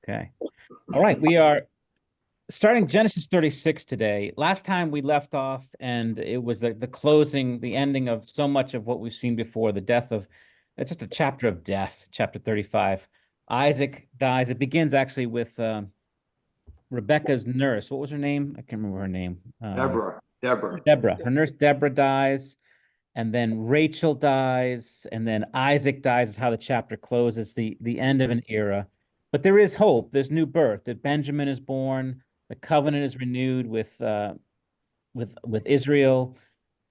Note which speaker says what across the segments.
Speaker 1: Okay. All right. We are starting Genesis 36 today. Last time we left off, and it was the closing, the ending of so much of what we've seen before, the death of, it's just a chapter of death, chapter 35. Isaac dies. It begins actually with Rebecca's nurse. What was her name? I can't remember her name.
Speaker 2: Deborah.
Speaker 1: Deborah. Her nurse Deborah dies, and then Rachel dies, and then Isaac dies. Is how the chapter closes, the end of an era. But there is hope. There's new birth. That Benjamin is born. The covenant is renewed with Israel,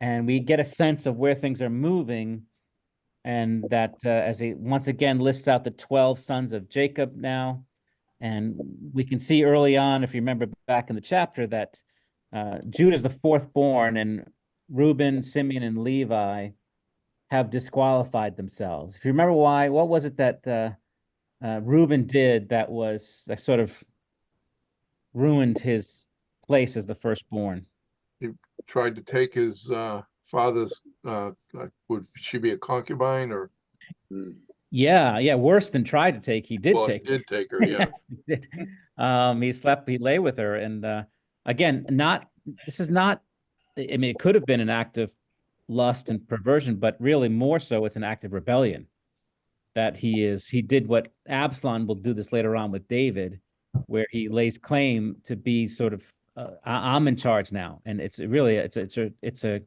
Speaker 1: and we get a sense of where things are moving. And that as he once again lists out the 12 sons of Jacob now, and we can see early on, if you remember back in the chapter, that Judah is the fourth born, and Reuben, Simeon, and Levi have disqualified themselves. If you remember why, what was it that Reuben did that was that sort of ruined his place as the firstborn?
Speaker 3: He tried to take his father's, would she be a concubine or?
Speaker 1: Yeah, worse than tried to take. He did
Speaker 3: Well,
Speaker 1: take.
Speaker 3: he did take her, yeah.
Speaker 1: Yes, he did. He lay with her, and again, this is not. I mean, it could have been an act of lust and perversion, but really more so, it's an act of rebellion. That he did what Absalom will do this later on with David, where he lays claim to be sort of, I'm in charge now, and it's a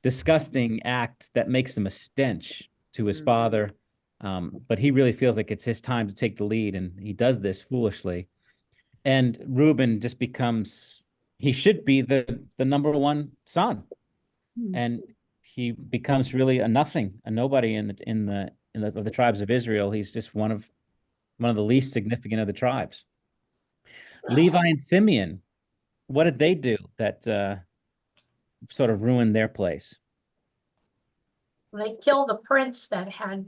Speaker 1: disgusting act that makes him a stench to his father. But he really feels like it's his time to take the lead, and he does this foolishly. And Reuben just becomes, he should be the number one son, and he becomes really a nothing, a nobody of the tribes of Israel. He's just one of the least significant of the tribes. Levi and Simeon, what did they do that sort of ruined their place?
Speaker 4: They killed the prince that had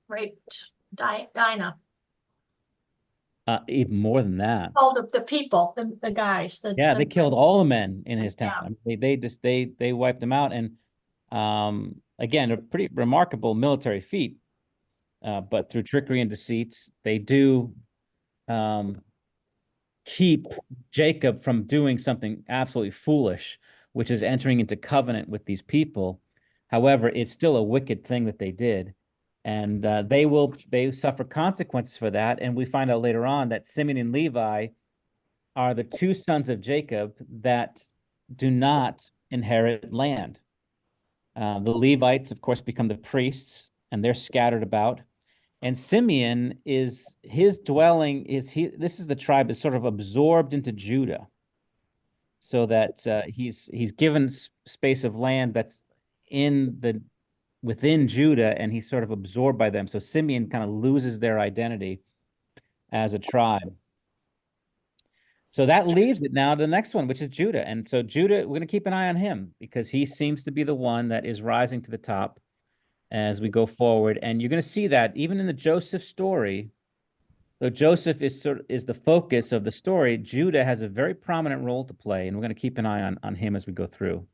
Speaker 4: raped Dinah.
Speaker 1: Even more than that.
Speaker 4: Oh, the people, the guys.
Speaker 1: They killed all the men in his
Speaker 4: Yeah.
Speaker 1: town. They wiped them out, and again, a pretty remarkable military feat. But through trickery and deceits, they do keep Jacob from doing something absolutely foolish, which is entering into covenant with these people. However, it's still a wicked thing that they did, and they suffer consequences for that. And we find out later on that Simeon and Levi are the two sons of Jacob that do not inherit land. The Levites, of course, become the priests, and they're scattered about. And Simeon is his dwelling this is the tribe that's sort of absorbed into Judah, so that he's given space of land that's within Judah, and he's sort of absorbed by them. So Simeon kind of loses their identity as a tribe. So that leaves it now to the next one, which is Judah. And so Judah, we're going to keep an eye on him because he seems to be the one that is rising to the top as we go forward. And you're going to see that even in the Joseph story, though Joseph is the focus of the story, Judah has a very prominent role to play, and we're going to keep an eye on him as we go through.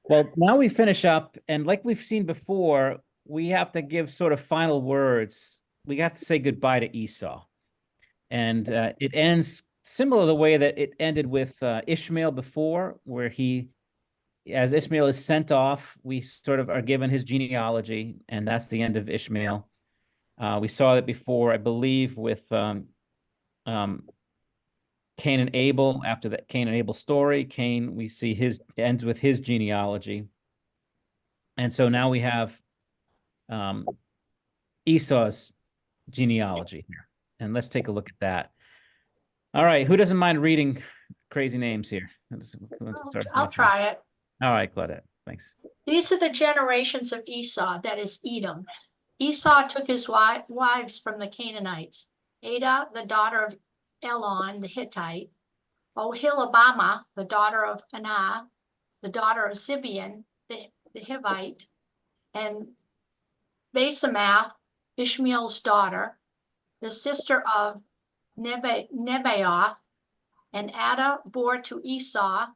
Speaker 1: Well, now we finish up, and like we've seen before, we have to give sort of final words. We have to say goodbye to Esau. And it ends similar to the way that it ended with Ishmael before, where as Ishmael is sent off, we sort of are given his genealogy, and that's the end of Ishmael. We saw that before, I believe, with Cain and Abel. After that Cain and Abel story, Cain, we see ends with his genealogy. And so now we have Esau's genealogy here. And let's take a look at that. All right, who doesn't mind reading crazy names here?
Speaker 4: I'll try it.
Speaker 1: All right, Claudette, thanks.
Speaker 4: These are the generations of Esau, that is Edom. Esau took his wives from the Canaanites: Adah, the daughter of Elon the Hittite; Oholibamah, the daughter of Anah, the daughter of Zibeon the Hivite; and Basemath, Ishmael's daughter, the sister of Nebaioth. And Adah bore to Esau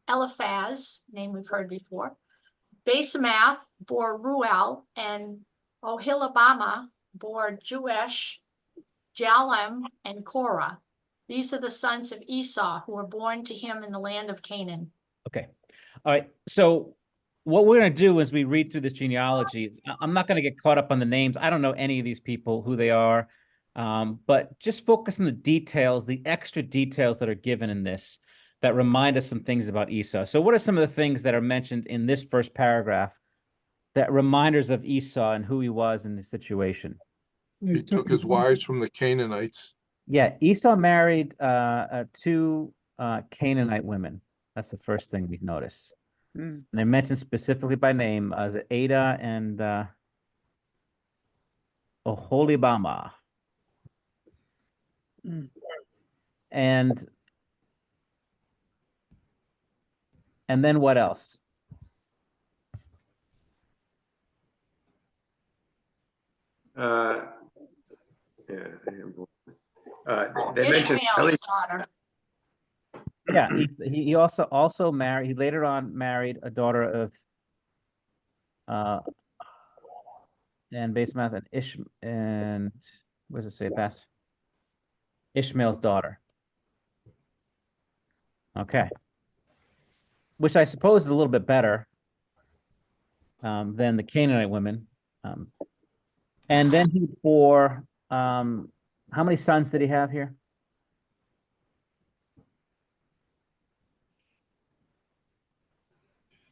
Speaker 4: Eliphaz, name we've heard before. Basemath bore Ruel, and Oholibamah bore Jeush, Jalem, and Korah. These are the sons of Esau who were born to him in the land of Canaan.
Speaker 1: Okay. All right. So what we're going to do as we read through this genealogy, I'm not going to get caught up on the names. I don't know any of these people, who they are, but just focus on the details, the extra details that are given in this that remind us some things about Esau. So what are some of the things that are mentioned in this first paragraph that reminders of Esau and who he was in the situation?
Speaker 3: He took his wives from the Canaanites.
Speaker 1: Yeah, Esau married two Canaanite women. That's the first thing we notice.
Speaker 5: Mm.
Speaker 1: And they mentioned specifically by name as Ada and Oholibama.
Speaker 5: Mm.
Speaker 1: And then what else?
Speaker 2: Yeah. They mentioned
Speaker 4: Ishmael's daughter.
Speaker 1: Yeah, he also married. He later on married a daughter of and Basemath and what does it say? Bas Ishmael's daughter. Okay. Which I suppose is a little bit better than the Canaanite women. And then he bore, how many sons did he have here?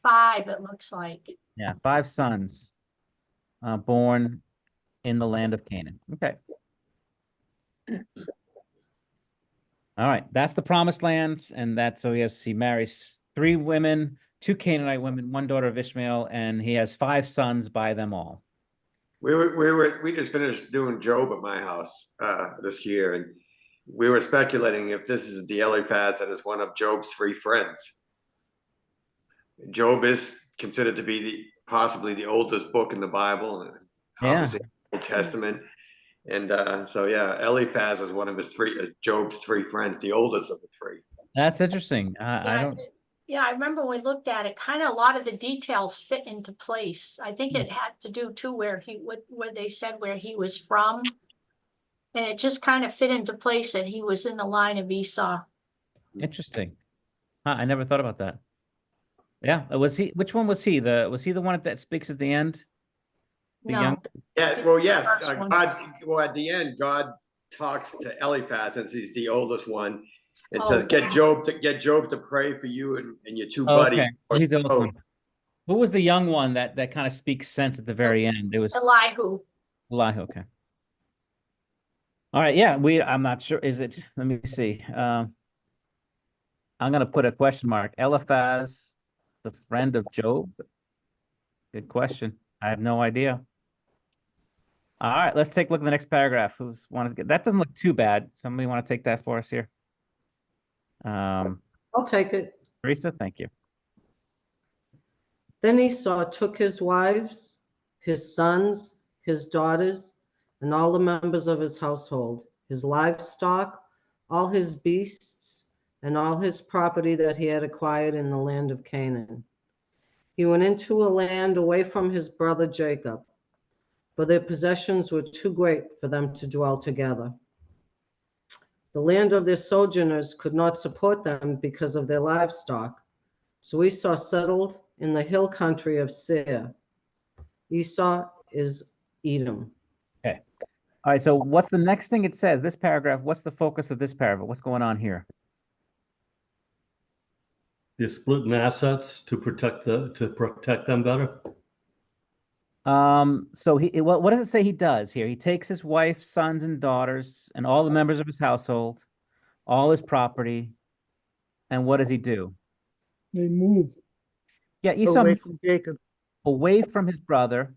Speaker 4: Five, it looks like.
Speaker 1: Yeah, 5 sons born in the land of Canaan. Okay. All right, that's the promised land, and that's so he marries 3 women, 2 Canaanite women, 1 daughter of Ishmael, and he has 5 sons by them all.
Speaker 2: we just finished doing Job at my house this year, and we were speculating if this is the Eliphaz that is one of Job's 3 friends. Job is considered to be possibly the oldest book in the Bible, and obviously Old Testament. And so yeah, Eliphaz is one of his 3 Job's 3 friends, the oldest of the 3.
Speaker 1: That's interesting. I
Speaker 4: Yeah,
Speaker 1: don't.
Speaker 4: Yeah, I remember when we looked at it, kind of a lot of the details fit into place. I think it had to do too where they said where he was from. And it just kind of fit into place that he was in the line of Esau.
Speaker 1: Interesting. I never thought about that. Yeah, was he? Which one was he? Was he the one that speaks at the end? The
Speaker 4: No,
Speaker 1: young.
Speaker 2: Yeah, well, yes,
Speaker 4: First one.
Speaker 2: at the end, God talks to Eliphaz, since he's the oldest one, and
Speaker 4: Oh,
Speaker 2: says,
Speaker 4: yeah.
Speaker 2: get Job to pray for you and your 2
Speaker 1: Oh,
Speaker 2: buddies.
Speaker 1: okay. He's the oldest
Speaker 2: Oh,
Speaker 1: one. Who was the young one that kind of speaks sense at the very end? It was
Speaker 4: Elihu.
Speaker 1: Elihu. Okay. All right. Yeah, I'm not sure. Is it? Let me see. I'm gonna put a question mark. Eliphaz, the friend of Job. Good question. I have no idea. All right, let's take a look at the next paragraph. Who's want to get that? Doesn't look too bad. Somebody want to take that for us here?
Speaker 5: I'll take it.
Speaker 1: Teresa, thank you.
Speaker 5: Then Esau took his wives, his sons, his daughters, and all the members of his household, his livestock, all his beasts, and all his property that he had acquired in the land of Canaan. He went into a land away from his brother Jacob, for their possessions were too great for them to dwell together. The land of their sojourners could not support them because of their livestock. So Esau settled in the hill country of Seir. Esau is Edom.
Speaker 1: Okay. All right. So what's the next thing it says? This paragraph. What's the focus of this paragraph? What's going on here?
Speaker 6: They're splitting assets to protect them better.
Speaker 1: So what does it say he does here? He takes his wife, sons, and daughters, and all the members of his household, all his property, and what does he do?
Speaker 7: They moved
Speaker 1: Yeah, Esau
Speaker 7: away from Jacob.
Speaker 1: away from his brother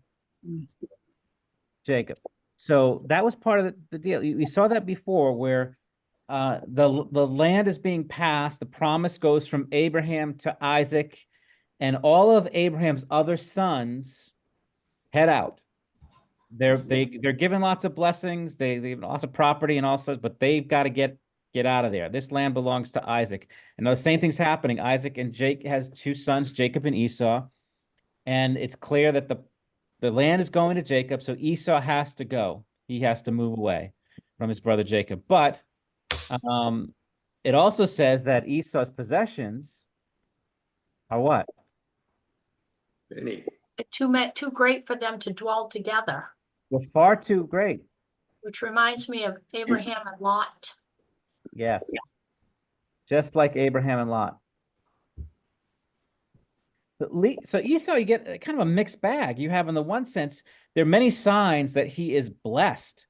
Speaker 1: Jacob. So that was part of the deal. We saw that before, where the land is being passed. The promise goes from Abraham to Isaac, and all of Abraham's other sons head out. They're given lots of blessings. They have lots of property and all sorts, but they've got to get out of there. This land belongs to Isaac. And the same thing's happening. Isaac and Jake has 2 sons, Jacob and Esau. And it's clear that the land is going to Jacob, so Esau has to go. He has to move away. from his brother Jacob. But it also says that Esau's possessions are what?
Speaker 2: Any,
Speaker 4: Too great for them to dwell together,
Speaker 1: Were far too great.
Speaker 4: which reminds me of Abraham and Lot.
Speaker 1: Yes. Just like Abraham and Lot. So Esau, you get kind of a mixed bag. You have, in the one sense, there are many signs that he is blessed,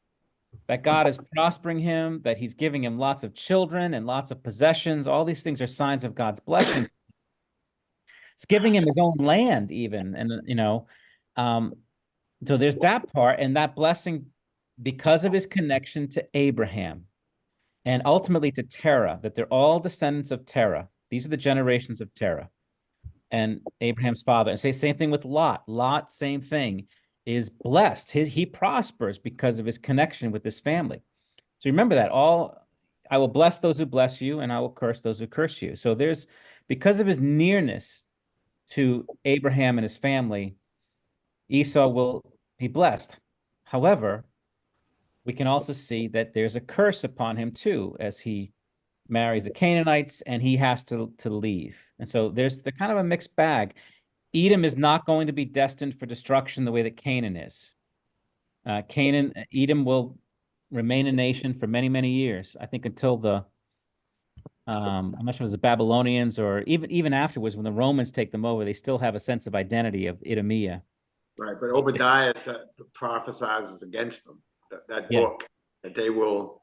Speaker 1: that God is prospering him, that he's giving him lots of children and lots of possessions. All these things are signs of God's blessing. It's giving him his own land even. And, so there's that part, and that blessing because of his connection to Abraham and ultimately to Terah, that they're all descendants of Terah. These are the generations of Terah and Abraham's father. And say same thing with Lot. Lot, same thing, is blessed. He prospers because of his connection with this family. So remember that. I will bless those who bless you, and I will curse those who curse you. So because of his nearness to Abraham and his family, Esau will be blessed. However, we can also see that there's a curse upon him too, as he marries the Canaanites and he has to leave. And so there's the kind of a mixed bag. Edom is not going to be destined for destruction the way that Canaan is. Edom will remain a nation for many, many years. I think until I'm not sure if it was the Babylonians or even afterwards when the Romans take them over, they still have a sense of identity of Idumea.
Speaker 2: right, but Obadiah prophesies against them, that book, that they will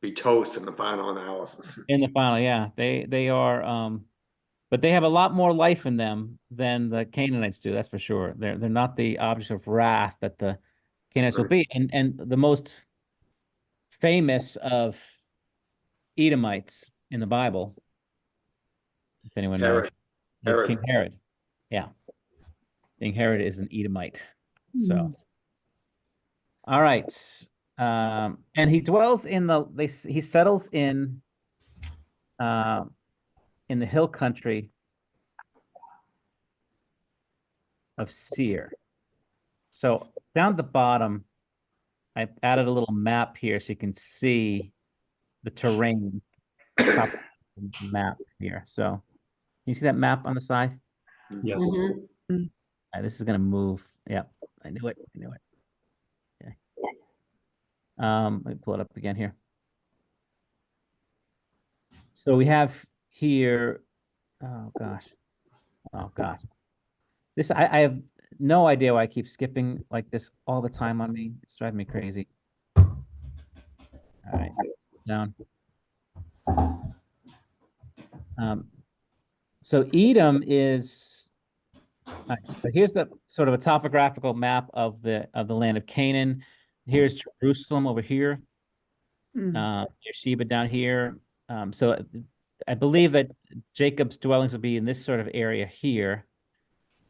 Speaker 2: be toast in the final analysis.
Speaker 1: In the final, yeah, they are, but they have a lot more life in them than the Canaanites do. That's for sure. They're not the objects of wrath that the Canaanites will be. And the most famous of Edomites in the Bible, if anyone knows, is King Herod. Yeah, King Herod is an Edomite. So, all right. And he dwells he settles in the hill country of Seir. So down at the bottom, I added a little map here so you can see the terrain. Top of the map here. So can you see that map on the side?
Speaker 6: Yes.
Speaker 5: Mhm.
Speaker 1: This is going to move. Yep, I knew it. Okay. Let me pull it up again here. So we have here, oh gosh. I have no idea why I keep skipping like this all the time on me. It's driving me crazy. All right, down. So Edom is, so here's the sort of a topographical map of the land of Canaan. Here's Jerusalem over here. Beersheba down here. So I believe that Jacob's dwellings will be in this sort of area here.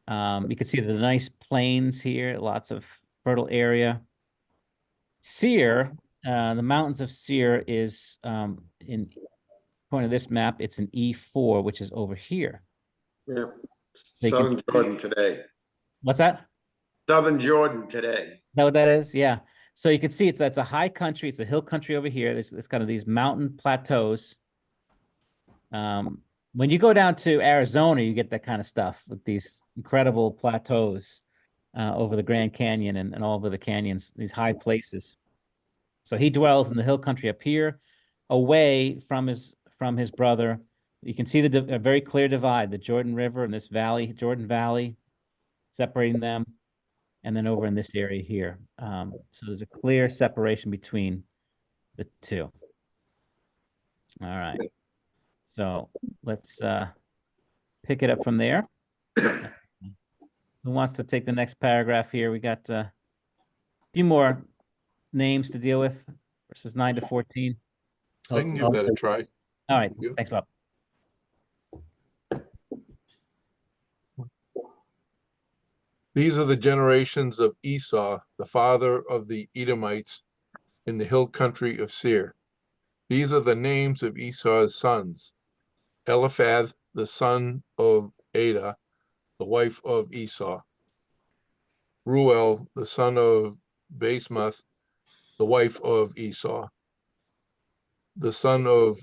Speaker 1: You can see the nice plains here, lots of fertile area. Seir, the mountains of Seir is in point of this map, it's an E4, which is over here.
Speaker 2: Yeah,
Speaker 1: They
Speaker 2: Southern Jordan today.
Speaker 1: What's that?
Speaker 2: Southern Jordan today.
Speaker 1: Is that what that is? Yeah. So you can see it's a high country. It's a hill country over here. There's kind of these mountain plateaus. When you go down to Arizona, you get that kind of stuff with these incredible plateaus over the Grand Canyon and all over the canyons, these high places. So he dwells in the hill country up here, away from his brother. You can see a very clear divide, the Jordan River and this valley, Jordan Valley, separating them, and then over in this area here. So there's a clear separation between the two. All right. So let's pick it up from there. Who wants to take the next paragraph here? We got a few more names to deal with, verses 9 to 14.
Speaker 3: I can give that a try.
Speaker 1: All right.
Speaker 3: Yeah.
Speaker 1: Thanks, Bob.
Speaker 3: These are the generations of Esau, the father of the Edomites in the hill country of Seir. These are the names of Esau's sons. Eliphaz, the son of Adah, the wife of Esau. Ruel, the son of Basemath, the wife of Esau. the son of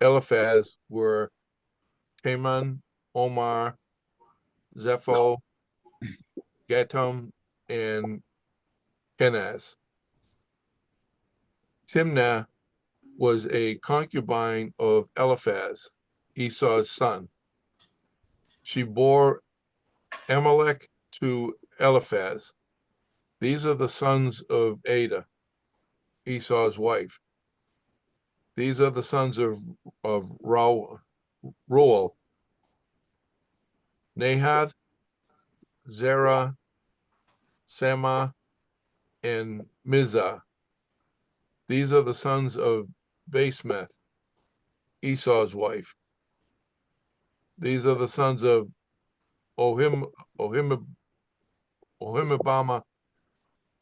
Speaker 3: Eliphaz were Teman, Omar, Zepho, Gatam, and Kenaz. Timnah was a concubine of Eliphaz, Esau's son. She bore Amalek to Eliphaz. These are the sons of Ada, Esau's wife. These are the sons of Reuel, Nahath, Zerah, Sama, and Mizah. These are the sons of Basemeth, Esau's wife. These are the sons of Ohimabama,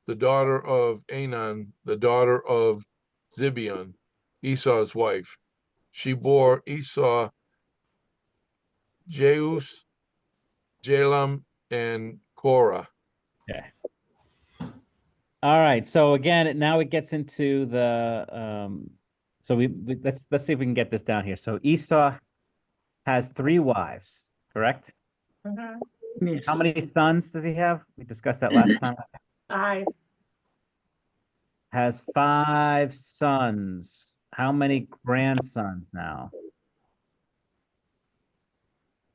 Speaker 3: the daughter of Anan, the daughter of Zibeon, Esau's wife. She bore Esau Jeus, Jalam, and Korah.
Speaker 1: Okay. All right. So again, now it gets into the so let's see if we can get this down here. So Esau has 3 wives, correct?
Speaker 4: Mhm.
Speaker 1: How many sons does he have? We discussed that last time.
Speaker 4: 5.
Speaker 1: Has 5 sons. How many grandsons now?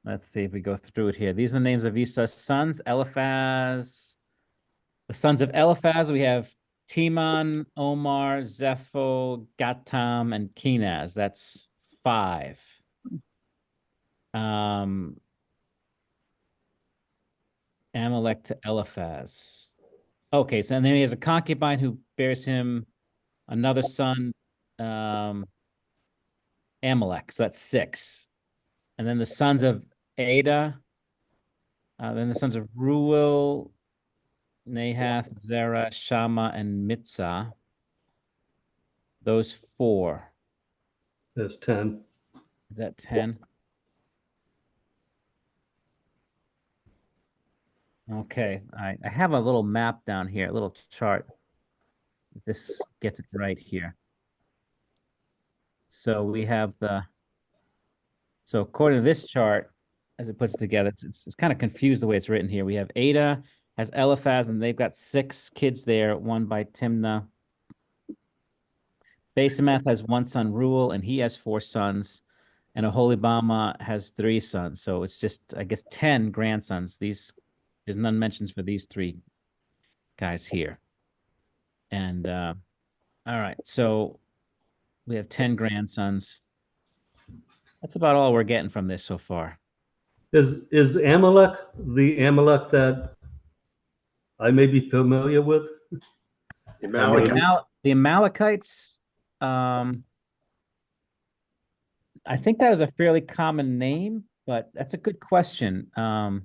Speaker 1: Let's see if we go through it here. These are the names of Esau's sons. Eliphaz. The sons of Eliphaz, we have Teman, Omar, Zepho, Gatam, and Kenaz. That's 5. Amalek to Eliphaz. Okay, so and then he has a concubine who bears him another son, Amalek. So that's 6. And then the sons of Ada, then the sons of Reuel, Nahath, Zerah, Shama, and Mitzah. Those 4.
Speaker 6: There's 10.
Speaker 1: Is that 10? Okay, I have a little map down here, a little chart. This gets it right here. So we have so according to this chart, as it puts it together, it's kind of confused the way it's written here. We have Ada has Eliphaz, and they've got 6 kids there, one by Timnah. Basemeth has 1 son, Reuel, and he has 4 sons. And Oholibama has 3 sons. So it's just, I guess, 10 grandsons. There's none mentions for these 3 guys here. And all right, so we have 10 grandsons. That's about all we're getting from this so far.
Speaker 6: Is Amalek the Amalek that I may be familiar with?
Speaker 2: The Amalekite.
Speaker 1: The Amalekites, I think that was a fairly common name, but that's a good question.
Speaker 2: Yeah,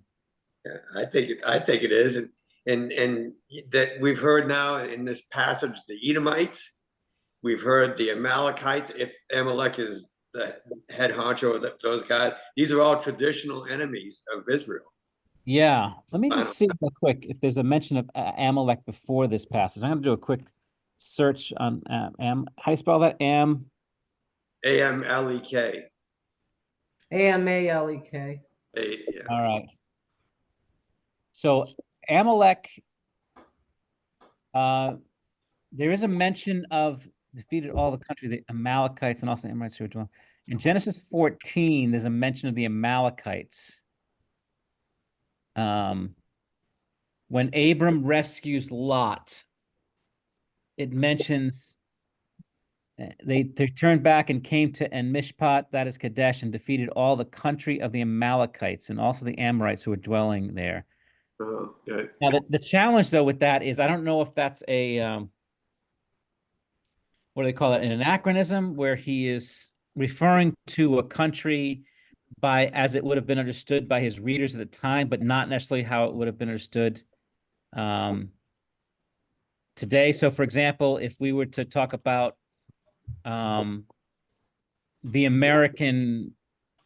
Speaker 2: I think it is, and that we've heard now in this passage the Edomites, we've heard the Amalekites. If Amalek is the head honcho of those guys, these are all traditional enemies of Israel.
Speaker 1: Yeah, let me just see real quick if there's a mention of Amalek before this passage. I'm going to do a quick search on how do you spell that?
Speaker 2: Amalek.
Speaker 5: Amalek.
Speaker 2: Yeah.
Speaker 1: All right. So Amalek, there is a mention of defeated all the country, the Amalekites, and also the Amorites who were dwelling. In Genesis 14, there's a mention of the Amalekites. When Abram rescues Lot, it mentions they turned back and came to En-Mishpat, that is Kadesh, and defeated all the country of the Amalekites and also the Amorites who were dwelling there.
Speaker 2: Okay.
Speaker 1: Now, the challenge, though, with that is I don't know if that's a, what do they call it, an anachronism, where he is referring to a country by as it would have been understood by his readers at the time, but not necessarily how it would have been understood today. So, for example, if we were to talk about the American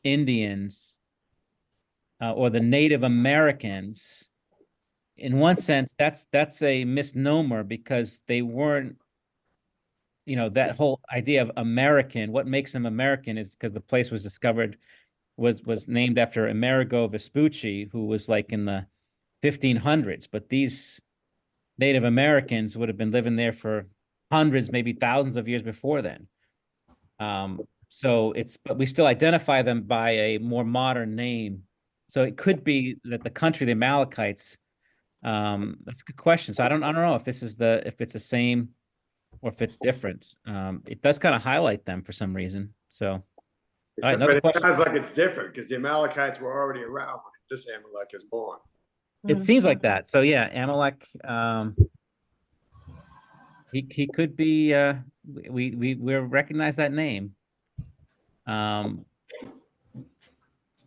Speaker 1: Indians or the Native Americans, in one sense, that's a misnomer because they weren't that whole idea of American, what makes them American is because the place was discovered, was named after Amerigo Vespucci, who was like in the 1500s. But these Native Americans would have been living there for hundreds, maybe thousands of years before then. But we still identify them by a more modern name. So it could be that the country, the Amalekites, that's a good question. So I don't know if it's the same or if it's different. It does kind of highlight them for some reason. So, all right, another
Speaker 2: But it
Speaker 1: question.
Speaker 2: sounds like it's different because the Amalekites were already around when this Amalek is born.
Speaker 1: It seems like that. So yeah, Amalek, he could be, we recognize that name.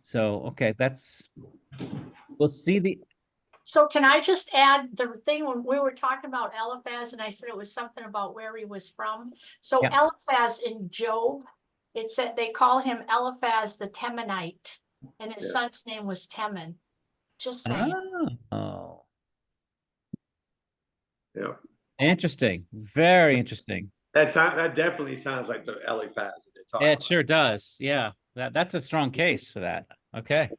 Speaker 1: So, okay, we'll see
Speaker 4: So can I just add the thing when we were talking about Eliphaz and I said it was something about where he was from? So
Speaker 1: Yeah.
Speaker 4: Eliphaz in Job, it said they call him Eliphaz the Temanite, and his son's name was Teman. Just saying.
Speaker 1: Oh,
Speaker 2: Yeah.
Speaker 1: interesting. Very interesting.
Speaker 2: That definitely sounds like the Eliphaz that they're talking
Speaker 1: Yeah, it
Speaker 2: about.
Speaker 1: sure does. Yeah, that's a strong case for that. Okay,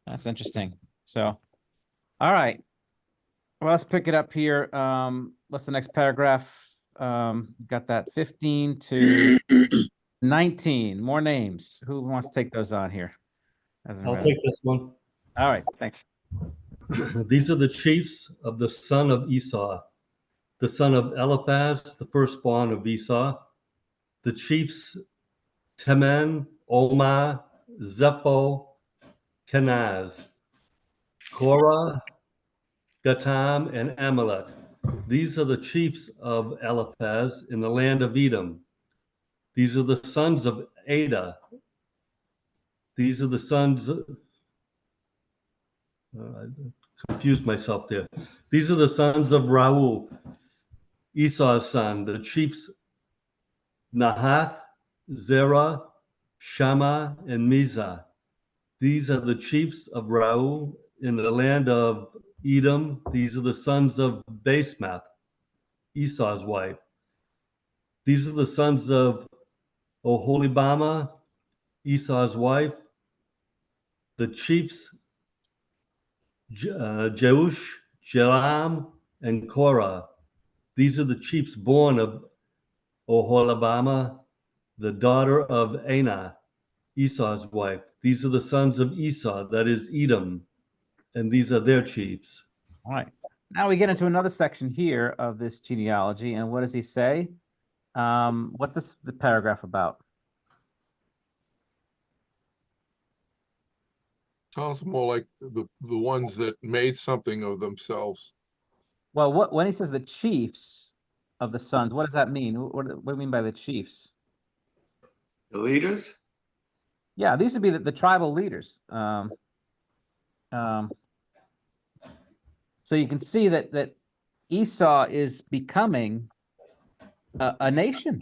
Speaker 1: that's interesting. So, all right. Well, let's pick it up here. What's the next paragraph? Got that 15 to 19. More names. Who wants to take those on here?
Speaker 6: I'll take this one.
Speaker 1: All right, thanks.
Speaker 6: These are the chiefs of the son of Esau, the son of Eliphaz, the firstborn of Esau. The chiefs Teman, Omar, Zepho, Kenaz, Korah, Gatam, and Amalek. These are the chiefs of Eliphaz in the land of Edom. These are the sons of Ada. These are the sons. I confused myself there. These are the sons of Raul, Esau's son, the chiefs Nahath, Zerah, Shammah, and Mizah. These are the chiefs of Raul in the land of Edom. These are the sons of Basemath, Esau's wife. These are the sons of Oholibama, Esau's wife. The chiefs Jeush, Jalam, and Korah. These are the chiefs born of Oholibama, the daughter of Anah, Esau's wife. These are the sons of Esau, that is Edom, and these are their chiefs.
Speaker 1: All right. Now we get into another section here of this genealogy, and what does he say? What's the paragraph about?
Speaker 3: Sounds more like the ones that made something of themselves.
Speaker 1: Well, when he says the chiefs of the sons, what does that mean? What do you mean by the chiefs?
Speaker 2: The leaders?
Speaker 1: Yeah, these would be the tribal leaders. So you can see that Esau is becoming a nation.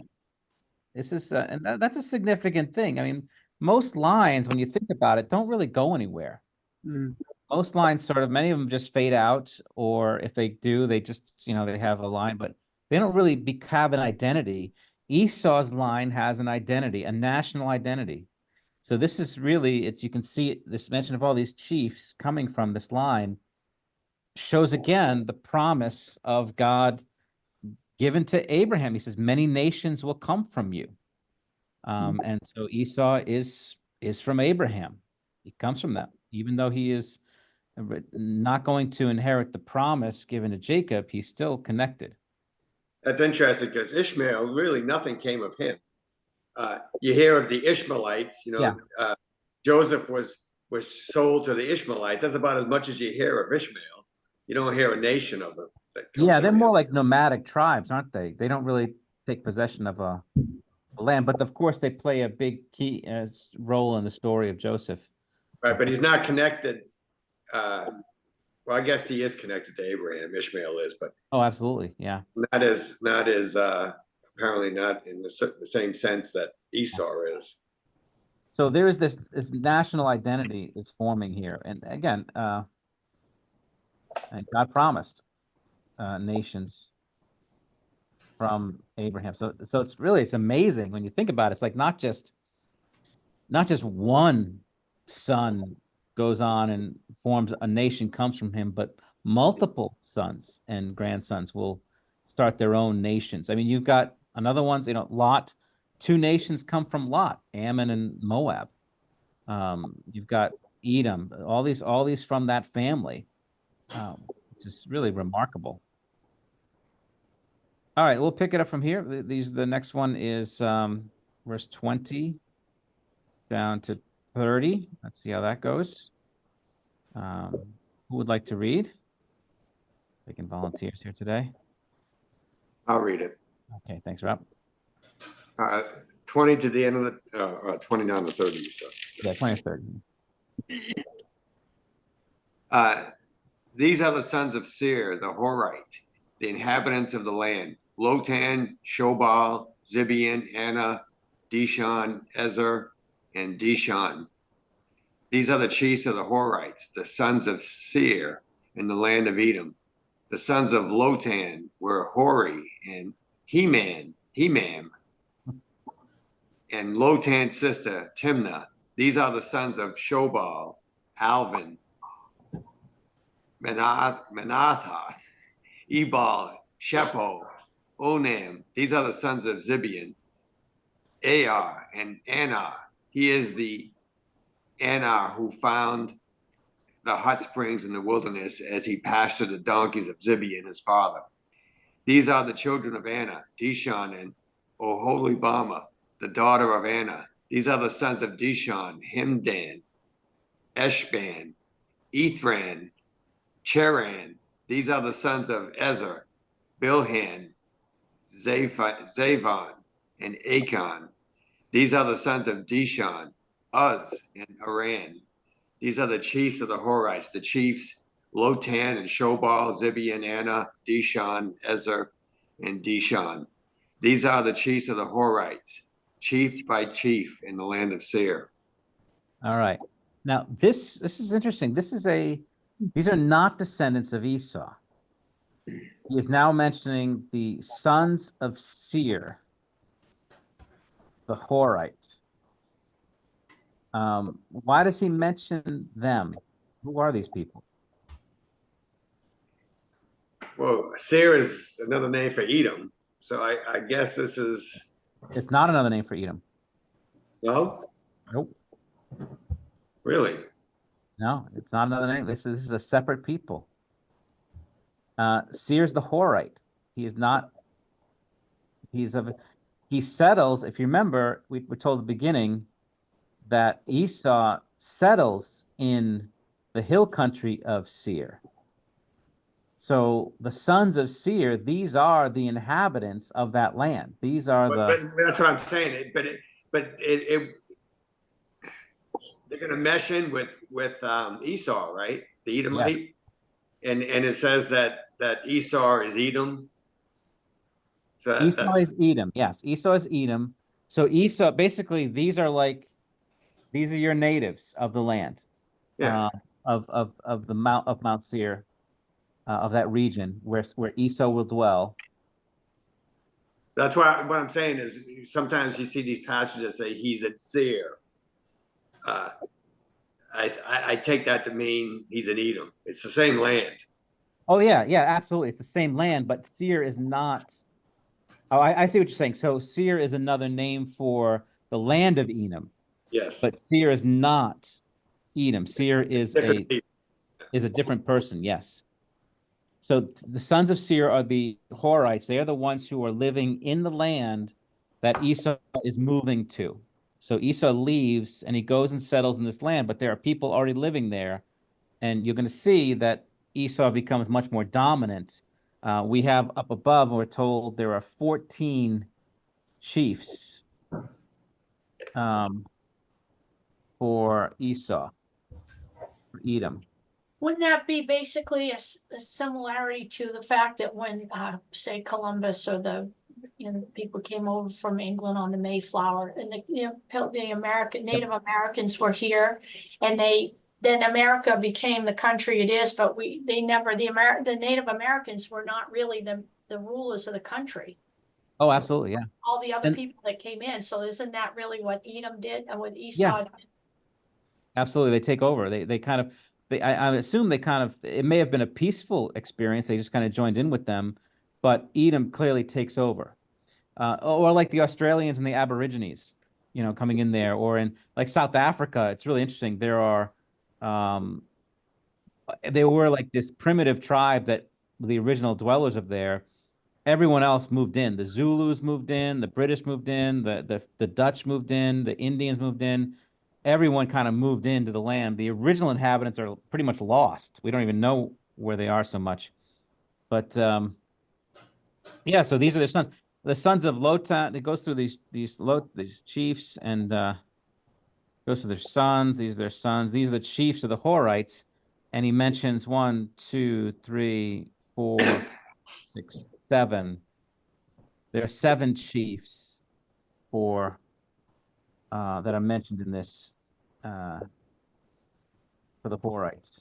Speaker 1: This is and that's a significant thing. I mean, most lines, when you think about it, don't really go anywhere. Most lines many of them just fade out, or if they do, they just, they have a line, but they don't really have an identity. Esau's line has an identity, a national identity. So this is really, you can see this mention of all these chiefs coming from this line shows again the promise of God given to Abraham. He says, many nations will come from you. And so Esau is from Abraham. He comes from that. Even though he is not going to inherit the promise given to Jacob, he's still connected.
Speaker 2: That's interesting because Ishmael, really nothing came of him. You hear of the Ishmaelites, Joseph was sold to the Ishmaelites. That's about as much as you hear of Ishmael. You don't hear a nation of them.
Speaker 1: Yeah, they're more like nomadic tribes, aren't they? They don't really take possession of a land, but of course they play a big key role in the story of Joseph.
Speaker 2: Right, but he's not connected. Well, I guess he is connected to Abraham. Ishmael is, but
Speaker 1: oh, absolutely, yeah.
Speaker 2: Not as apparently not in the same sense that Esau is.
Speaker 1: So there is this national identity that's forming here, and again, and God promised nations. from Abraham. So it's amazing when you think about it. It's like not just one son goes on and forms a nation, comes from him, but multiple sons and grandsons will start their own nations. I mean, you've got another ones, Lot, 2 nations come from Lot, Ammon and Moab. You've got Edom, all these from that family, which is really remarkable. All right, we'll pick it up from here. The next one is verse 20 down to 30. Let's see how that goes. Who would like to read? Taking volunteers here today.
Speaker 2: I'll read it.
Speaker 1: Okay, thanks, Rob.
Speaker 2: 20 to the end of the 20 down to 30. So.
Speaker 1: Yeah, 20 or 30.
Speaker 2: These are the sons of Seir, the Horite, the inhabitants of the land: Lotan, Shobal, Zibeon, Anna, Dishon, Ezer, and Dishon. These are the chiefs of the Horites, the sons of Seir in the land of Edom. The sons of Lotan were Hori and Hemam, and Lotan's sister Timnah. These are the sons of Shobal, Alvin, Menathath, Ebal, Shepo, Onam. These are the sons of Zibeon, Ar, and Anar. He is the Anar who found the hot springs in the wilderness as he pastured the donkeys of Zibeon, his father. These are the children of Anna, Dishon, and Oholibama, the daughter of Anna. These are the sons of Dishon, Himdan, Eshban, Ethran, Cheran. These are the sons of Ezer, Bilhan, Zavon, and Achan. These are the sons of Dishon, Uz, and Aran. These are the chiefs of the Horites, the chiefs Lotan and Shobal, Zibeon, Anna, Dishon, Ezer, and Dishon. These are the chiefs of the Horites, chief by chief in the land of Seir.
Speaker 1: All right. Now this is interesting. These are not descendants of Esau. He is now mentioning the sons of Seir, the Horites. Why does he mention them? Who are these people?
Speaker 2: Well, Seir is another name for Edom. So I guess this is...
Speaker 1: It's not another name for Edom.
Speaker 2: No?
Speaker 1: Nope.
Speaker 2: Really?
Speaker 1: No, it's not another name. This is a separate people. Seir is the Horite. He is not. He settles. If you remember, we were told at the beginning that Esau settles in the hill country of Seir. So the sons of Seir, these are the inhabitants of that land. These are
Speaker 2: but that's what I'm saying. But they're going to mesh in with Esau, right? The Edomite, and it says that Esau is Edom. So
Speaker 1: Esau is Edom. Yes, Esau is Edom. So Esau, basically, these are your natives of the land, of the Mount Seir, of that region where Esau will dwell.
Speaker 2: That's why what I'm saying is sometimes you see these passages that say he's at Seir. I take that to mean he's in Edom. It's the same land.
Speaker 1: Oh yeah, absolutely. It's the same land, but Seir is not. Oh, I see what you're saying. So Seir is another name for the land of Edom.
Speaker 2: Yes.
Speaker 1: But Seir is not Edom. Seir is a different person. Yes. So the sons of Seir are the Horites. They are the ones who are living in the land that Esau is moving to. So Esau leaves and he goes and settles in this land, but there are people already living there. And you're going to see that Esau becomes much more dominant. We have up above, we're told there are 14 chiefs for Esau, for Edom.
Speaker 4: Wouldn't that be basically a similarity to the fact that when, say, Columbus or the people came over from England on the Mayflower, and the Native Americans were here, and then America became the country it is, but the Native Americans were not really the rulers of the country.
Speaker 1: Oh, absolutely, yeah.
Speaker 4: all the other
Speaker 1: And-
Speaker 4: people that came in. So isn't that really what Edom did and what
Speaker 1: Yeah.
Speaker 4: Esau did?
Speaker 1: Absolutely, they take over. They kind of I assume they kind of, it may have been a peaceful experience. They just kind of joined in with them, but Edom clearly takes over. Or like the Australians and the Aborigines, you know, coming in there, or in like South Africa. It's really interesting. They were like this primitive tribe that the original dwellers of there. Everyone else moved in. The Zulus moved in, the British moved in, the Dutch moved in, the Indians moved in. Everyone kind of moved into the land. The original inhabitants are pretty much lost. We don't even know where they are so much. But yeah, so these are the sons of Lotan. It goes through these chiefs and goes to their sons. These are their sons. These are the chiefs of the Horites. And he mentions 1, 2, 3, 4, 6, 7. There are 7 chiefs for that are mentioned in this for the Horites.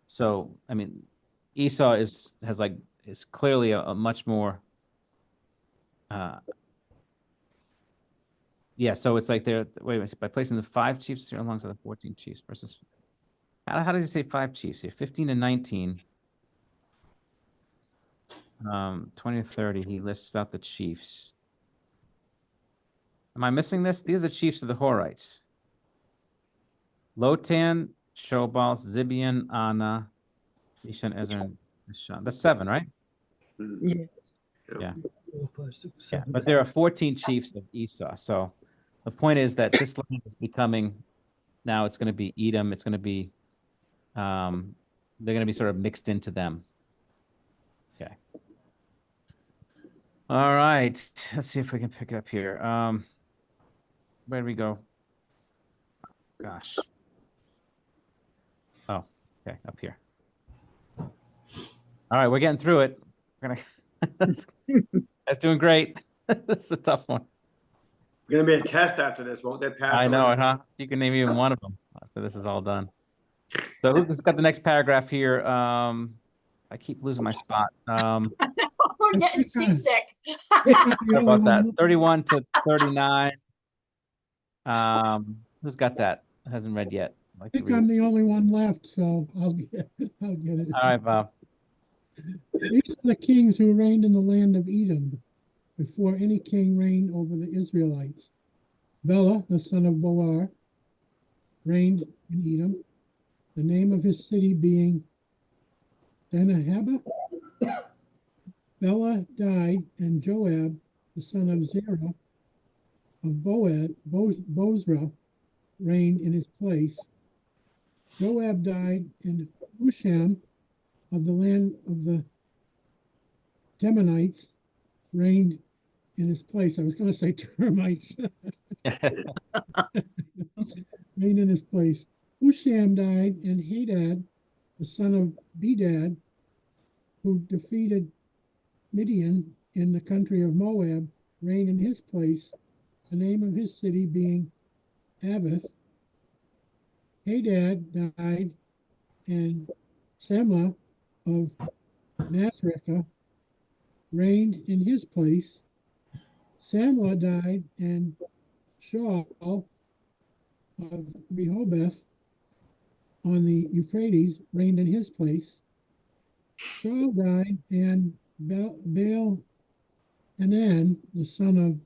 Speaker 1: So I mean, Esau is clearly a much more yeah. So it's like they're by placing the 5 chiefs here alongside the 14 chiefs versus how does he say 5 chiefs here? 15 and 19. 20 to 30. He lists out the chiefs. Am I missing this? These are the chiefs of the Horites. Lotan, Shobal, Zibian, Anna, Ishan, Ezra, and Dishan. That's 7, right?
Speaker 2: Mm.
Speaker 1: Yeah.
Speaker 6: 4, 5, 6,
Speaker 1: Yeah.
Speaker 6: 7.
Speaker 1: But there are 14 chiefs of Esau. So the point is that this land is becoming, now it's going to be Edom. It's going to be, they're going to be sort of mixed into them. Okay. All right. Let's see if we can pick it up here. Where do we go? Gosh. Oh, okay, up here. All right, we're getting through it. We're gonna that's doing great. That's a tough one.
Speaker 2: It's gonna be a test after this, won't they pass?
Speaker 1: I know it, huh? You can name even one of them after this is all done. So who's got the next paragraph here? I keep losing my spot.
Speaker 4: We're getting seasick.
Speaker 1: Sorry about that. 31 to 39. Who's got that? Hasn't read yet. I'd like
Speaker 7: I
Speaker 1: to
Speaker 7: think I'm
Speaker 1: read.
Speaker 7: the only one left, so I'll get it.
Speaker 1: All right, Bob.
Speaker 7: These are the kings who reigned in the land of Edom before any king reigned over the Israelites. Bela, the son of Boar, reigned in Edom, the name of his city being Danahabah. Bela died, and Joab, the son of Zerah of Bozrah, reigned in his place. Joab died, and Husham of the land of the Temanites reigned in his place. I was going to say termites. Reigned in his place. Husham died, and Hadad, the son of Bedad, who defeated Midian in the country of Moab, reigned in his place, the name of his city being Avith. Hadad died, and Samlah of Masrekah reigned in his place. Samlah died, and Shaul of Rehoboth on the Euphrates reigned in his place. Shaul died, and Baal Hanan, the son of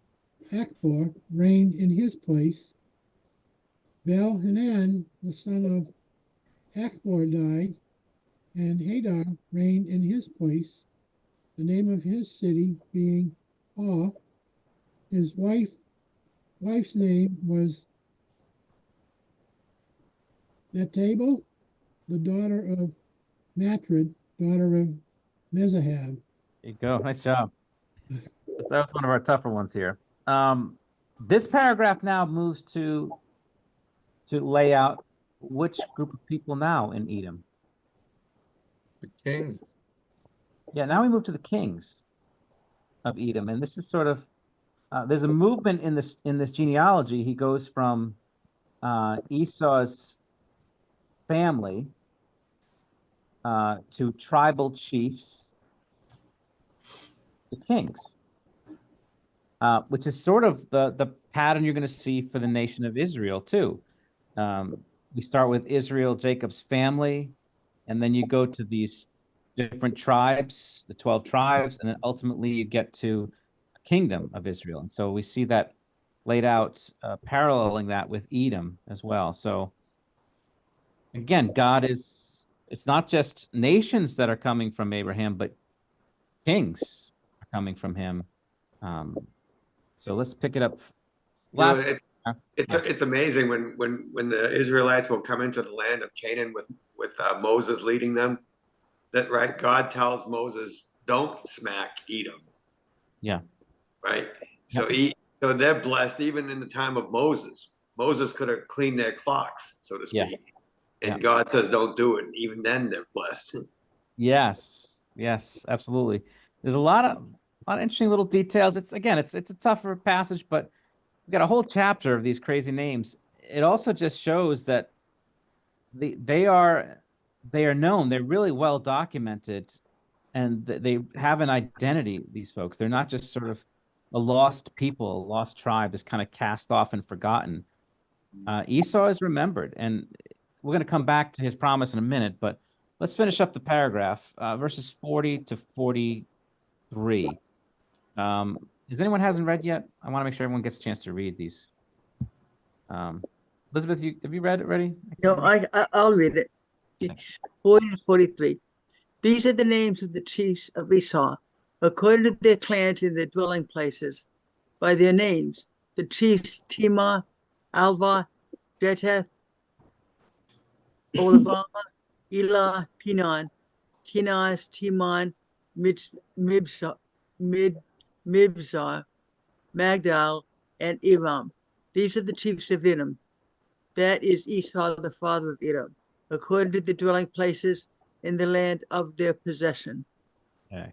Speaker 7: Akbor, reigned in his place. Baal Hanan, the son of Akbor, died, and Hadar reigned in his place, the name of his city being Ah. His wife's name was Metabel, the daughter of Matred, daughter of Mezahab.
Speaker 1: There you go. Nice job. That was one of our tougher ones here. This paragraph now moves to lay out which group of people now in Edom.
Speaker 3: The king.
Speaker 1: Yeah, now we move to the kings of Edom, and this is sort of there's a movement in this genealogy. He goes from Esau's family to tribal chiefs to kings. which is sort of the pattern you're going to see for the nation of Israel too. We start with Israel, Jacob's family, and then you go to these different tribes, the 12 tribes, and then ultimately you get to a kingdom of Israel. And so we see that laid out, paralleling that with Edom as well. So again, it's not just nations that are coming from Abraham, but kings are coming from him. So let's pick it up. Last,
Speaker 2: It's amazing when the Israelites will come into the land of Canaan with Moses leading them. That right, God tells Moses, "Don't smack Edom."
Speaker 1: Yeah.
Speaker 2: Right. So so they're blessed even in the time of Moses. Moses could have cleaned their clocks, so to speak.
Speaker 1: Yeah.
Speaker 2: And God says, "Don't do it." And even then, they're blessed.
Speaker 1: Yes, absolutely. There's a lot of interesting little details. It's a tougher passage, but we got a whole chapter of these crazy names. It also just shows that they are known. They're really well documented, and they have an identity. These folks, they're not just sort of a lost people, a lost tribe, just kind of cast off and forgotten. Esau is remembered, and we're going to come back to his promise in a minute, but let's finish up the paragraph, verses 40 to 43. Is anyone hasn't read yet? I want to make sure everyone gets a chance to read these. Elizabeth, have you read it already?
Speaker 8: No, I'll read it. 40 to 43. These are the names of the chiefs of Esau, according to their clans and their dwelling places. By their names, the chiefs Timah, Alva, Jeteth, Olivama, Elah, Pinon, Kenaz, Timon, Mibzar, Magdal, and Elam. These are the chiefs of Edom. That is Esau, the father of Edom, according to the dwelling places in the land of their possession.
Speaker 1: Okay.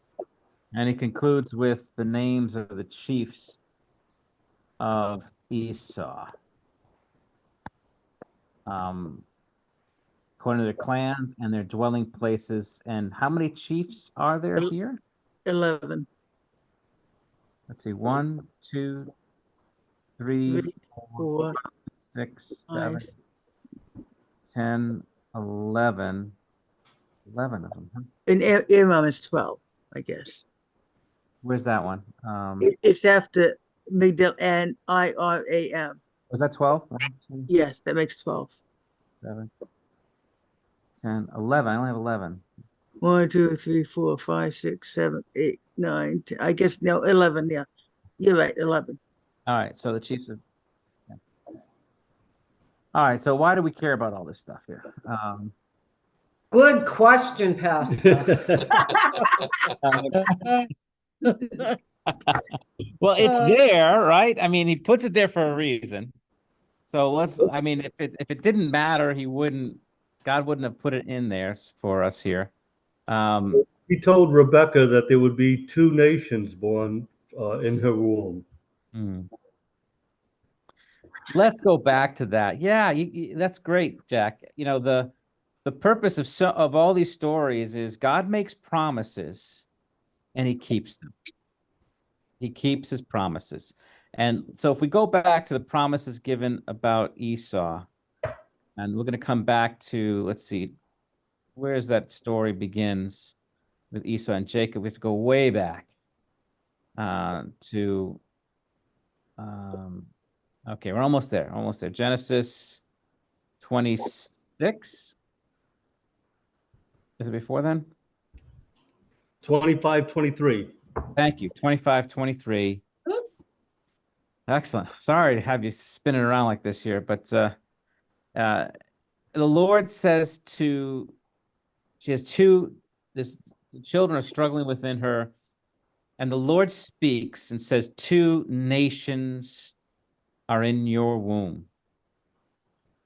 Speaker 1: And he concludes with the names of the chiefs of Esau. According to their clans and their dwelling places. And how many chiefs are there here?
Speaker 8: 11.
Speaker 1: Let's see. 1, 2, 3, 4, 6, 7, 10, 11. 11 of them. Huh?
Speaker 8: And Elam is 12, I guess.
Speaker 1: Where's that one?
Speaker 8: It's after Migdal and Iram.
Speaker 1: Was that 12? 1, 2,
Speaker 8: Yes, that makes 12.
Speaker 1: 7, 10, 11. I only have 11.
Speaker 8: 1, 2, 3, 4, 5, 6, 7, 8, 9, 10. I guess no, 11. Yeah, you're right, 11.
Speaker 1: All right. So the chiefs of. Yeah. All right. So why do we care about all this stuff here?
Speaker 5: Good question, Pastor.
Speaker 1: Well, it's there, right? I mean, he puts it there for a reason. So I mean, if it didn't matter, God wouldn't have put it in there for us here.
Speaker 6: He told Rebecca that there would be 2 nations born in her womb.
Speaker 1: Let's go back to that. Yeah, that's great, Jack. You know, the purpose of all these stories is God makes promises and he keeps them. He keeps his promises. And so if we go back to the promises given about Esau, and we're going to come back to, let's see, where's that story begins with Esau and Jacob. We have to go way back to, okay, we're almost there, Genesis 26. Is it before then?
Speaker 6: 25, 23.
Speaker 1: Thank you. 25, 23. Excellent. Sorry to have you spinning around like this here, but the Lord says she has the children are struggling within her, and the Lord speaks and says, 2 nations are in your womb.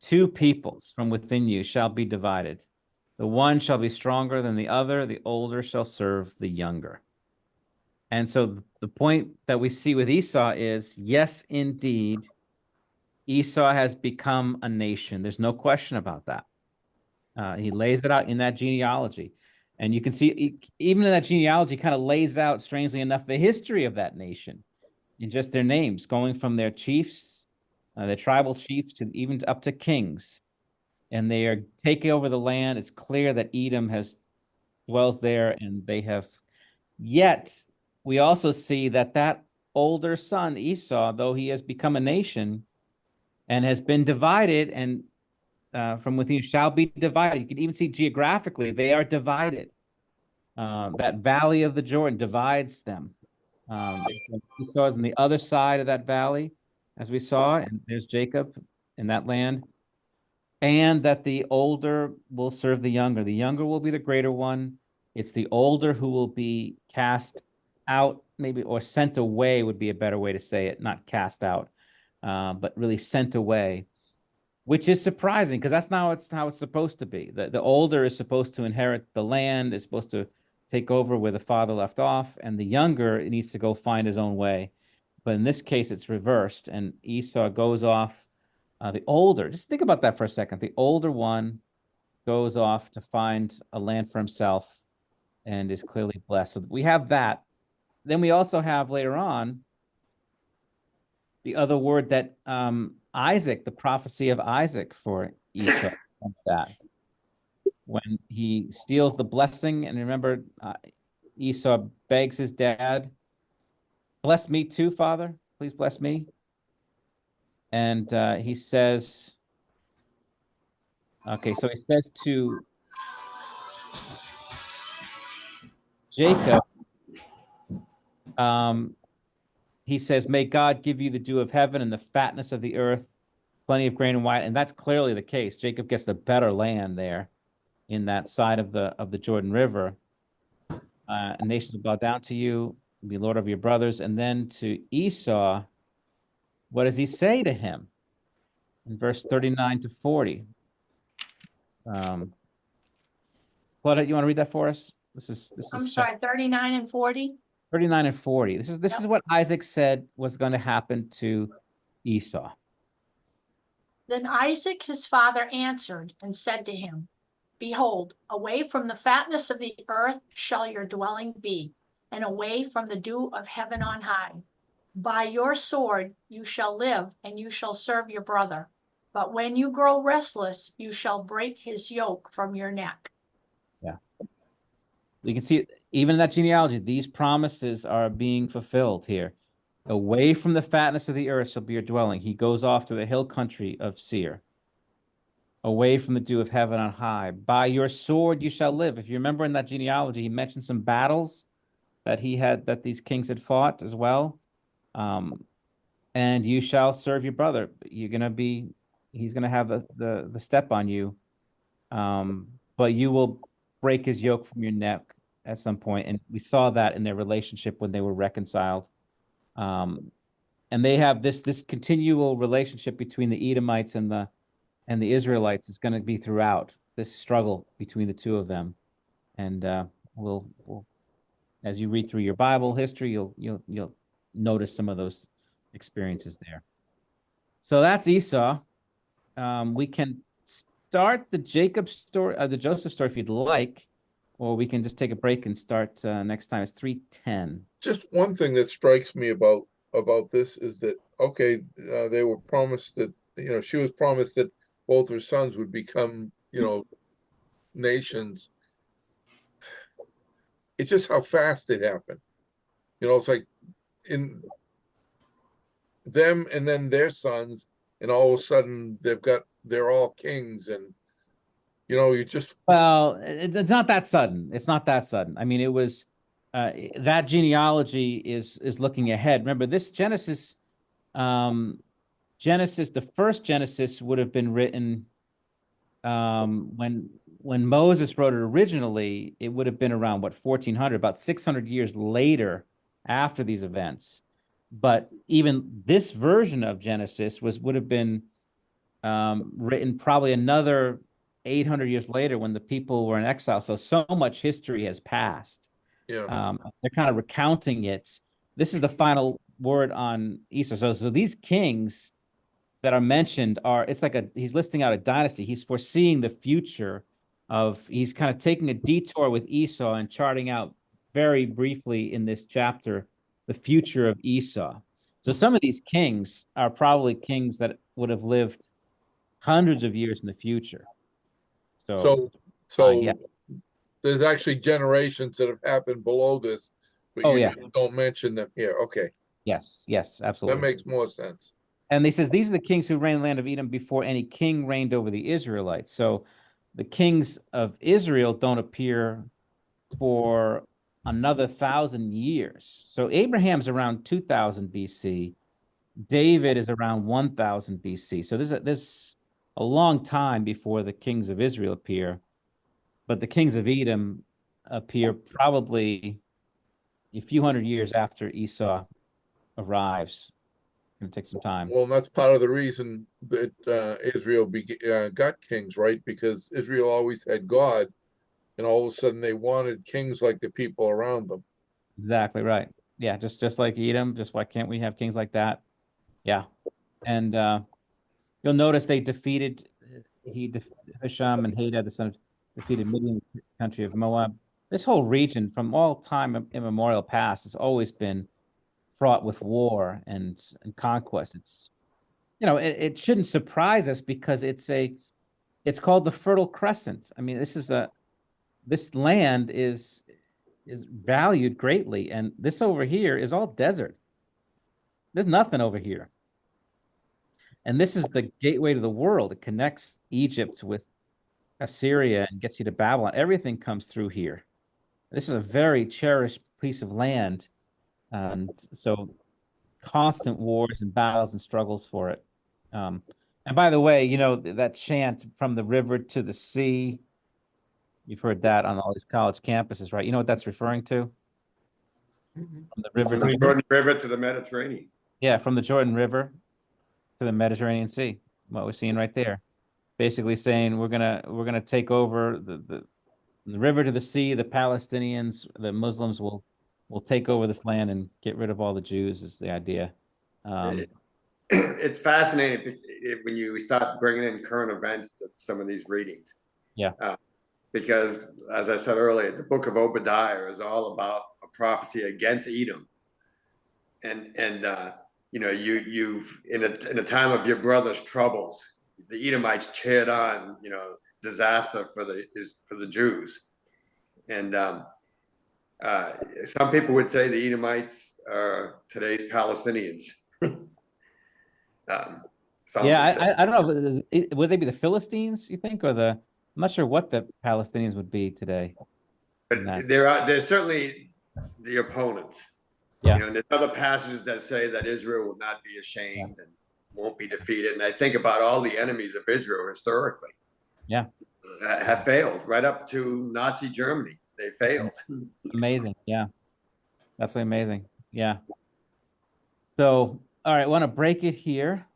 Speaker 1: 2 peoples from within you shall be divided. The one shall be stronger than the other. The older shall serve the younger. And so the point that we see with Esau is, yes, indeed, Esau has become a nation. There's no question about that. He lays it out in that genealogy. And you can see, even in that genealogy, kind of lays out, strangely enough, the history of that nation. in just their names, going from their chiefs, their tribal chiefs, to even up to kings. And they are taking over the land. It's clear that Edom dwells there, and they have. Yet we also see that that older son Esau, though he has become a nation and has been divided, and from within shall be divided. You can even see geographically they are divided. That valley of the Jordan divides them. Esau is on the other side of that valley, as we saw, and there's Jacob in that land. And that the older will serve the younger. The younger will be the greater one. It's the older who will be cast out, maybe, or sent away would be a better way to say it, not cast out, but really sent away, which is surprising because that's not how it's supposed to be. The older is supposed to inherit the land, is supposed to take over where the father left off, and the younger needs to go find his own way. But in this case, it's reversed, and Esau goes off. The older, just think about that for a second. The older one goes off to find a land for himself and is clearly blessed. So we have that. Then we also have later on the other word that Isaac, the prophecy of Isaac for Esau, that when he steals the blessing, and remember, Esau begs his dad, "Bless me too, Father. Please bless me." And he says, okay, so he says to Jacob, he says, "May God give you the dew of heaven and the fatness of the earth, plenty of grain and wine." And that's clearly the case. Jacob gets the better land there in that side of the Jordan River. And nations will bow down to you, be Lord of your brothers. And then to Esau, what does he say to him? In verse 39 to 40. Claudia, you want to read that for us? This is
Speaker 4: I'm sorry, 39 and 40.
Speaker 1: 39 and 40. This is what Isaac said was going to happen to Esau.
Speaker 4: Then Isaac his father answered and said to him, "Behold, away from the fatness of the earth shall your dwelling be, and away from the dew of heaven on high. By your sword you shall live, and you shall serve your brother. But when you grow restless, you shall break his yoke from your neck."
Speaker 1: Yeah. You can see, even in that genealogy, these promises are being fulfilled here. Away from the fatness of the earth shall be your dwelling. He goes off to the hill country of Seir. Away from the dew of heaven on high. By your sword you shall live. If you remember in that genealogy, he mentioned some battles that these kings had fought as well. And you shall serve your brother. He's gonna have the step on you. But you will break his yoke from your neck at some point. And we saw that in their relationship when they were reconciled. And they have this continual relationship between the Edomites and the Israelites is going to be throughout this struggle between the two of them. And we'll as you read through your Bible history, you'll notice some of those experiences there. So that's Esau. We can start the Jacob story, the Joseph story if you'd like, or we can just take a break and start next time. It's 3:10.
Speaker 3: Just one thing that strikes me about this is that, okay, they were promised that, she was promised that both her sons would become, nations. It's just how fast it happened. It's like in them and then their sons, and all of a sudden they're all kings, and you just.
Speaker 1: Well, it's not that sudden. It's not that sudden. I mean, it was that genealogy is looking ahead. Remember, this Genesis, the first Genesis would have been written when Moses wrote it originally. It would have been around 1400, about 600 years later after these events. But even this version of Genesis would have been written probably another 800 years later when the people were in exile. So much history has passed.
Speaker 3: Yeah.
Speaker 1: They're kind of recounting it. This is the final word on Esau. So these kings that are mentioned it's like he's listing out a dynasty. He's foreseeing the future he's kind of taking a detour with Esau and charting out very briefly in this chapter the future of Esau. So some of these kings are probably kings that would have lived hundreds of years in the future.
Speaker 3: So
Speaker 1: yeah.
Speaker 3: there's actually generations that have happened below this, but
Speaker 1: Oh,
Speaker 3: you
Speaker 1: yeah.
Speaker 3: just don't mention them here. Okay,
Speaker 1: Yes, yes,
Speaker 3: that
Speaker 1: absolutely.
Speaker 3: makes more sense.
Speaker 1: And they says these are the kings who reigned in the land of Edom before any king reigned over the Israelites. So the kings of Israel don't appear for another 1,000 years. So Abraham's around 2000 BC. David is around 1000 BC. So there's a long time before the kings of Israel appear. But the kings of Edom appear probably a few hundred years after Esau arrives. Gonna take some time.
Speaker 3: Well, and that's part of the reason that Israel got kings, right? Because Israel always had God, and all of a sudden they wanted kings like the people around them.
Speaker 1: Exactly right. Yeah, just like Edom, just why can't we have kings like that? Yeah. And you'll notice they defeated Hisham and Hadad, the son of defeated Midian, country of Moab. This whole region from all time immemorial past has always been fraught with war and conquest. It's it shouldn't surprise us because it's called the Fertile Crescent. I mean, this land is valued greatly, and this over here is all desert. There's nothing over here. And this is the gateway to the world. It connects Egypt with Assyria and gets you to Babylon. Everything comes through here. This is a very cherished piece of land. And so constant wars and battles and struggles for it. And by the way, that chant from the river to the sea, you've heard that on all these college campuses, right? You know what that's referring to? From the river
Speaker 2: From the
Speaker 1: to
Speaker 2: Jordan River to the Mediterranean.
Speaker 1: Yeah, from the Jordan River to the Mediterranean Sea. What we're seeing right there. Basically saying we're gonna take over the river to the sea, the Palestinians, the Muslims will take over this land and get rid of all the Jews is the idea.
Speaker 2: It's fascinating when you start bringing in current events to some of these readings.
Speaker 1: Yeah.
Speaker 2: Because as I said earlier, the book of Obadiah is all about a prophecy against Edom. And you've in a time of your brother's troubles, the Edomites cheered on, disaster for the Jews. And some people would say the Edomites are today's Palestinians.
Speaker 1: Yeah, I don't know. Would they be the Philistines, you think, or I'm not sure what the Palestinians would be today.
Speaker 2: But there's certainly the opponents.
Speaker 1: Yeah.
Speaker 2: And there's other passages that say that Israel will not be ashamed and won't be defeated. And I think about all the enemies of Israel historically.
Speaker 1: Yeah.
Speaker 2: Have failed right up to Nazi Germany. They failed.
Speaker 1: Amazing. Yeah. Absolutely amazing. Yeah. So, all right, I want to break it here.